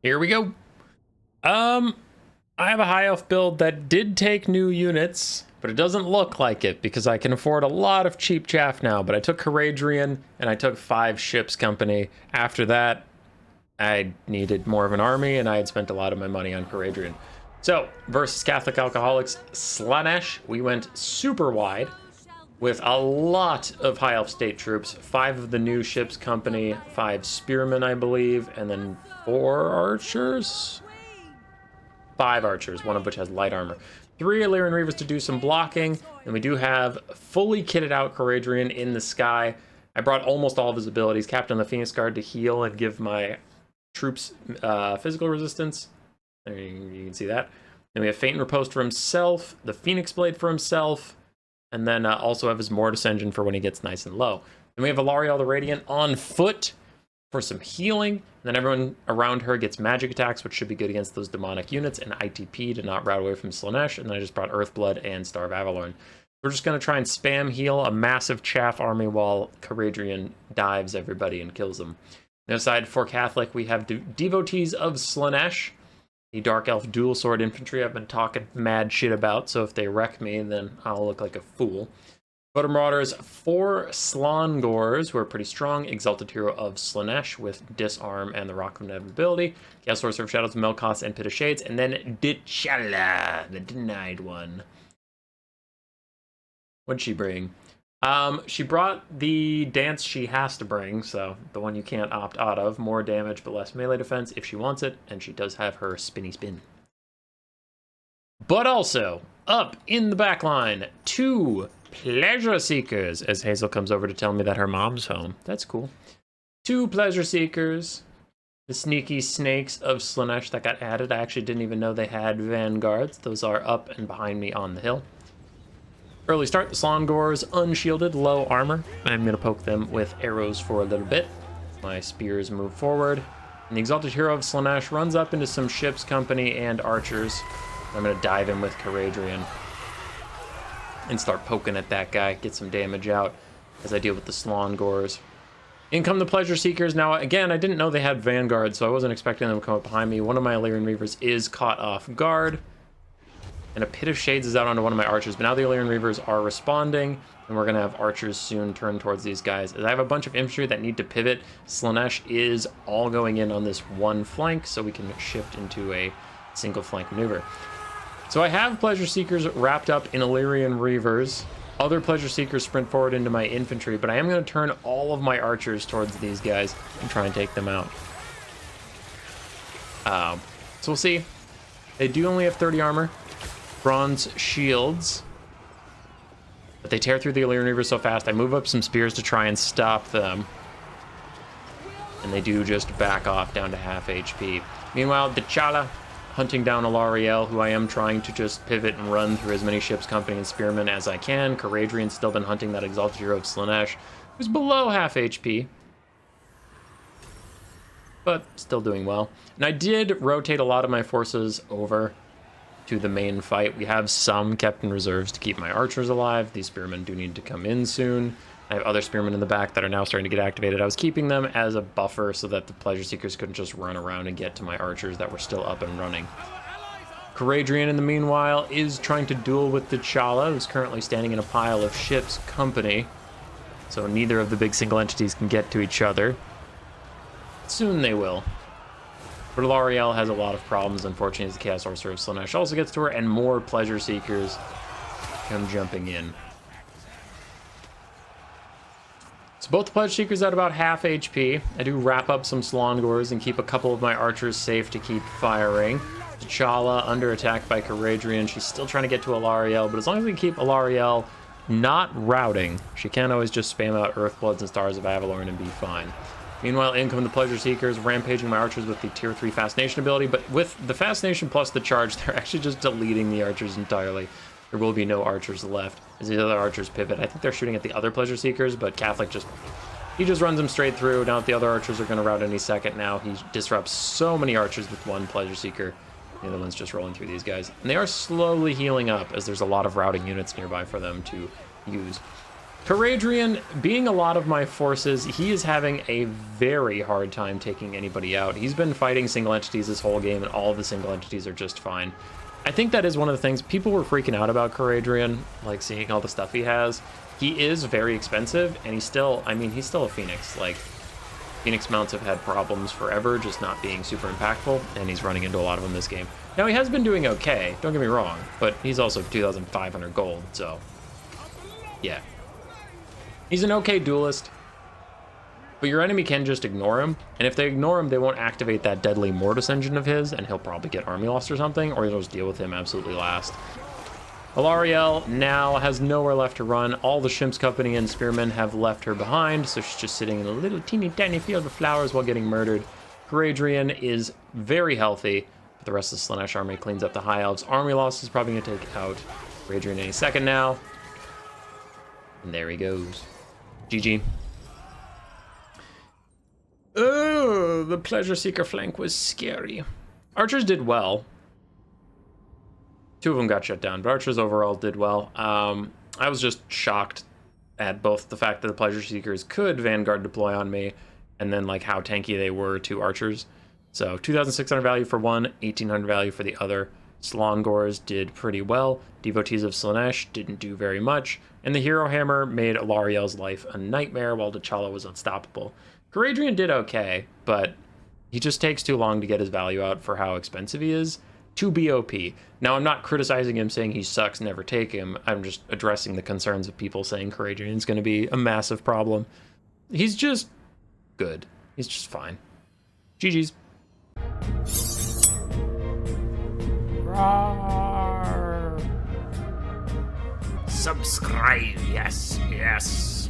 Here we go. I have a high elf build that did take new units, but it doesn't look like it because I can afford a lot of cheap chaff now. But I took Caradryan and I took 5 ships company. After that, I needed more of an army and I had spent a lot of my money on Caradryan. So, versus Catholic Alcoholics Slaanesh, we went super wide with a lot of high elf state troops. 5 of the new ships company, 5 spearmen, I believe, and then 4 archers? 5 archers, one of which has light armor. 3 Illyrian Reavers to do some blocking, and we do have fully kitted out Caradryan in the sky. I brought almost all of his abilities. Captain of the Phoenix Guard to heal and give my troops physical resistance. There you can see that. Then we have Faint and Riposte for himself, the Phoenix Blade for himself, and then also have his Mortis Engine for when he gets nice and low. Then we have Alarielle the Radiant on foot for some healing. And then everyone around her gets magic attacks, which should be good against those demonic units, and ITP to not rout away from Slaanesh. And then I just brought Earthblood and Star of Avalorn. We're just going to try and spam heal a massive chaff army while Caradryan dives everybody and kills them. On the side for Catholic, we have Devotees of Slaanesh, the Dark Elf dual sword infantry I've been talking mad shit about, so if they wreck me, then I'll look like a fool. Voter Marauders, 4 Slongors, who are pretty strong. Exalted Hero of Slaanesh with Disarm and the Rock of Inevitability. Chaos Sorcerer of Shadows, Melkoth, and Pit of Shades. And then Dechala, the denied one. What'd she bring? She brought the dance she has to bring, so the one you can't opt out of. More damage but less melee defense if she wants it, and she does have her spinny spin. But also, up in the back line, 2 Pleasure Seekers, as Hazel comes over to tell me that her mom's home. That's cool. 2 Pleasure Seekers, the sneaky snakes of Slaanesh that got added. I actually didn't even know they had vanguards. Those are up and behind me on the hill. Early start, the Slongors, unshielded, low armor. I'm going to poke them with arrows for a little bit. My spears move forward. And the Exalted Hero of Slaanesh runs up into some ships company and archers. I'm going to dive in with Caradryan and start poking at that guy, get some damage out as I deal with the Slongors. In come the Pleasure Seekers. Now, again, I didn't know they had Vanguard, so I wasn't expecting them to come up behind me. One of my Illyrian Reavers is caught off guard, and a Pit of Shades is out onto one of my archers, but now the Illyrian Reavers are responding, and we're going to have archers soon turn towards these guys. As I have a bunch of infantry that need to pivot, Slaanesh is all going in on this one flank, so we can shift into a single flank maneuver. So I have Pleasure Seekers wrapped up in Illyrian Reavers. Other Pleasure Seekers sprint forward into my infantry, but I am going to turn all of my archers towards these guys and try and take them out. So we'll see. They do only have 30 armor, bronze shields, but they tear through the Illyrian Reavers so fast. I move up some spears to try and stop them, and they do just back off down to half HP. Meanwhile, Dechala hunting down Alarielle, who I am trying to just pivot and run through as many ships, company, and spearmen as I can. Caradryan's still been hunting that Exalted Hero of Slaanesh, who's below half HP, but still doing well. And I did rotate a lot of my forces over to the main fight. We have some kept in reserves to keep my archers alive. These spearmen do need to come in soon. I have other spearmen in the back that are now starting to get activated. I was keeping them as a buffer so that the Pleasure Seekers couldn't just run around and get to my archers that were still up and running. Caradryan, in the meanwhile, is trying to duel with Dechala, who's currently standing in a pile of ships company. So neither of the big single entities can get to each other. Soon they will. But Alarielle has a lot of problems, unfortunately, as the Chaos Sorcerer of Slaanesh also gets to her, and more Pleasure Seekers come jumping in. So both the Pleasure Seekers at about half HP. I do wrap up some Slongors and keep a couple of my archers safe to keep firing. Dechala under attack by Caradryan. She's still trying to get to Alarielle, but as long as we can keep Alarielle not routing, she can always just spam out Earthbloods and Stars of Avalorn and be fine. Meanwhile, in come the Pleasure Seekers, rampaging my archers with the tier 3 Fascination ability, but with the Fascination plus the charge, they're actually just deleting the archers entirely. There will be no archers left as the other archers pivot. I think they're shooting at the other Pleasure Seekers, but Catholic just runs them straight through. Now that the other archers are going to rout any second now, he disrupts so many archers with one Pleasure Seeker. The other one's just rolling through these guys. And they are slowly healing up as there's a lot of routing units nearby for them to use. Caradryan, being a lot of my forces, he is having a very hard time taking anybody out. He's been fighting single entities this whole game, and all of the single entities are just fine. I think that is one of the things people were freaking out about Caradryan, like seeing all the stuff he has. He is very expensive, and he's still, I mean, he's still a Phoenix. Like, Phoenix mounts have had problems forever, just not being super impactful, and he's running into a lot of them this game. Now, he has been doing okay, don't get me wrong, but he's also 2,500 gold, so yeah. He's an okay duelist, but your enemy can just ignore him, and if they ignore him, they won't activate that deadly Mortis engine of his, and he'll probably get army lost or something, or you'll just deal with him absolutely last. Alarielle now has nowhere left to run. All the Shimps Company and Spearmen have left her behind, so she's just sitting in a little teeny tiny field of flowers while getting murdered. Caradryan is very healthy, but the rest of the Slaanesh army cleans up the High Elves. Army loss is probably going to take out Caradryan any second now. And there he goes. GG. Oh, the Pleasure Seeker flank was scary. Archers did well. 2 of them got shut down, but Archers overall did well. I was just shocked at both the fact that the Pleasure Seekers could Vanguard deploy on me, and then like how tanky they were to Archers. So 2,600 value for one, 1,800 value for the other. Slongors did pretty well. Devotees of Slaanesh didn't do very much. And the Hero Hammer made Alarielle's life a nightmare while Dechala was unstoppable. Caradryan did okay, but he just takes too long to get his value out for how expensive he is to BOP. Now, I'm not criticizing him saying he sucks, never take him. I'm just addressing the concerns of people saying Caradryan's going to be a massive problem. He's just good. He's just fine. GG's. Roar. Subscribe, yes, yes.